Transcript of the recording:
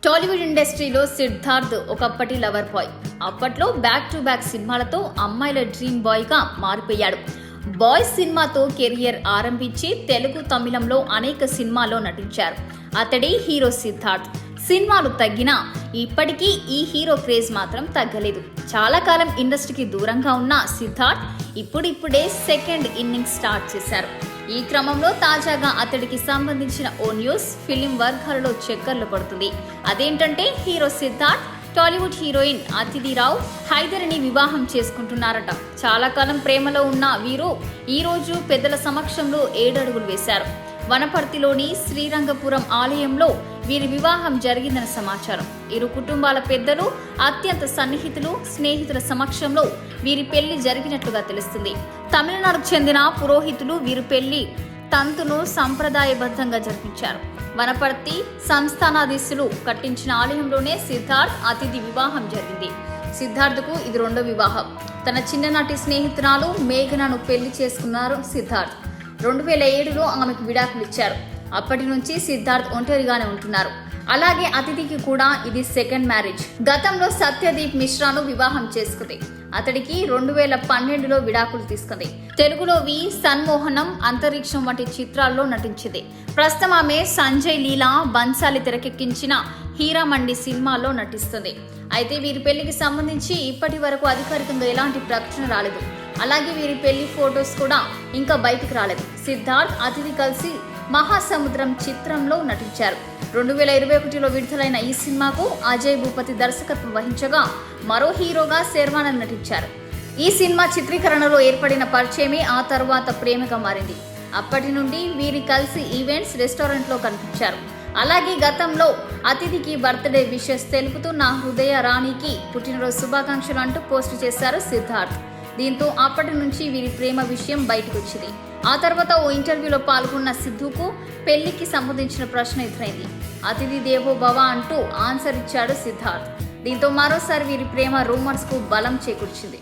టాలీవుడ్ ఇండస్ట్రీలో సిద్ధార్థ్ ఒకప్పటి lover boy. అప్పట్లో బ్యాక్ టు బ్యాక్ సినిమాలతో అమ్మాయిల డ్రీమ్ బాయ్ గా మారిపోయాడు. బాయ్స్ సినిమాతో కెరియర్ ఆరంభించి తెలుగు, తమిళంలో అనేక సినిమాల్లో నటించారు. అతడి హీరో సిద్ధార్థ్. సినిమాలు తగ్గినా ఇప్పటికీ ఈ హీరో క్రేజ్ మాత్రం తగ్గలేదు. చాలా కాలం ఇండస్ట్రీకి దూరంగా ఉన్న సిద్ధార్థ్ ఇప్పుడిప్పుడే సెకండ్ ఇన్నింగ్స్ స్టార్ట్ చేశారు. ఈ క్రమంలో తాజాగా అతడికి సంబంధించిన ఓ న్యూస్ ఫిలిం వర్గాలలో చక్కర్లు పడుతుంది. అదేంటంటే హీరో సిద్ధార్థ్ టాలీవుడ్ హీరోయిన్ అతిథి రావు హైదరిని వివాహం చేసుకుంటున్నారట. చాలా కాలం ప్రేమలో ఉన్న వీరు ఈ రోజు పెద్దల సమక్షంలో 7 అడుగులు వేశారు. వనపర్తిలోని శ్రీరంగపురం ఆలయంలో వీరి వివాహం జరిగిందని సమాచారం. ఇరు కుటుంబాల పెద్దలు, అత్యంత సన్నిహితులు, స్నేహితుల సమక్షంలో వీరి పెళ్లి జరిగినట్లుగా తెలుస్తుంది. తమిళనాడుకు చెందిన పురోహితులు వీరి పెళ్లి తంతును సంప్రదాయబద్ధంగా జరిపించారు. వనపర్తి సంస్థానాధీశులు కట్టించిన ఆలయంలోనే సిద్ధార్థ్ అతిథి వివాహం జరిగింది. సిద్ధార్థ్కు ఇది 2వ వివాహం. తన చిన్ననాటి స్నేహితురాలు మేఘనను పెళ్లి చేసుకున్నారు సిద్ధార్థ్. 2007లో ఆమెకు విడాకులు ఇచ్చారు. అప్పటి నుంచి సిద్ధార్థ్ ఒంటరిగానే ఉంటున్నారు. అలాగే అతిథికి కూడా ఇది సెకండ్ మ్యారేజ్. గతంలో సత్యదీప్ మిశ్రాను వివాహం చేసుకుంది. అతడికి 2012లో విడాకులు తీసుకుంది. తెలుగులో వి సన్మోహనం, అంతరిక్షం వంటి చిత్రాల్లో నటించింది. ప్రస్తుతం ఆమె సంజయ్ లీలా బన్సాలి తెరకెక్కించిన హీరామండి సినిమాల్లో నటిస్తుంది. అయితే వీరి పెళ్లికి సంబంధించి ఇప్పటి వరకు అధికారికంగా ఎలాంటి ప్రకటన రాలేదు. అలాగే వీరి పెళ్లి ఫొటోస్ కూడా ఇంకా బయటికి రాలేదు. సిద్ధార్థ్ అతిథి కలిసి మహాసముద్రం చిత్రంలో నటించారు. 2021లో విడుదలైన ఈ సినిమాకు అజయ్ భూపతి దర్శకత్వం వహించగా మరో హీరోగా శర్వానంద్ నటించారు. ఈ సినిమా చిత్రీకరణలో ఏర్పడిన పరిచయమే ఆ తర్వాత ప్రేమగా మారింది. అప్పటి నుండి వీరి కలిసి ఈవెంట్స్, రెస్టారెంట్లో కనిపించారు. అలాగే గతంలో అతిథికి బర్త్డే విషెస్ తెలుపుతూ నా హృదయ రాణికి పుట్టినరోజు శుభాకాంక్షలు అంటూ పోస్టు చేశారు సిద్ధార్థ్. దీంతో అప్పటి నుంచి వీరి ప్రేమ విషయం బయటకు వచ్చింది. ఆ తర్వాత ఓ ఇంటర్వ్యూలో పాల్గొన్న సిద్ధుకు పెళ్లికి సంబంధించిన ప్రశ్న ఎదురైంది. అతిథి దేవో భవ అంటూ ఆన్సర్ ఇచ్చాడు సిద్ధార్థ్. దీంతో మరోసారి వీరి ప్రేమ రూమర్స్ కు బలం చేకూర్చింది.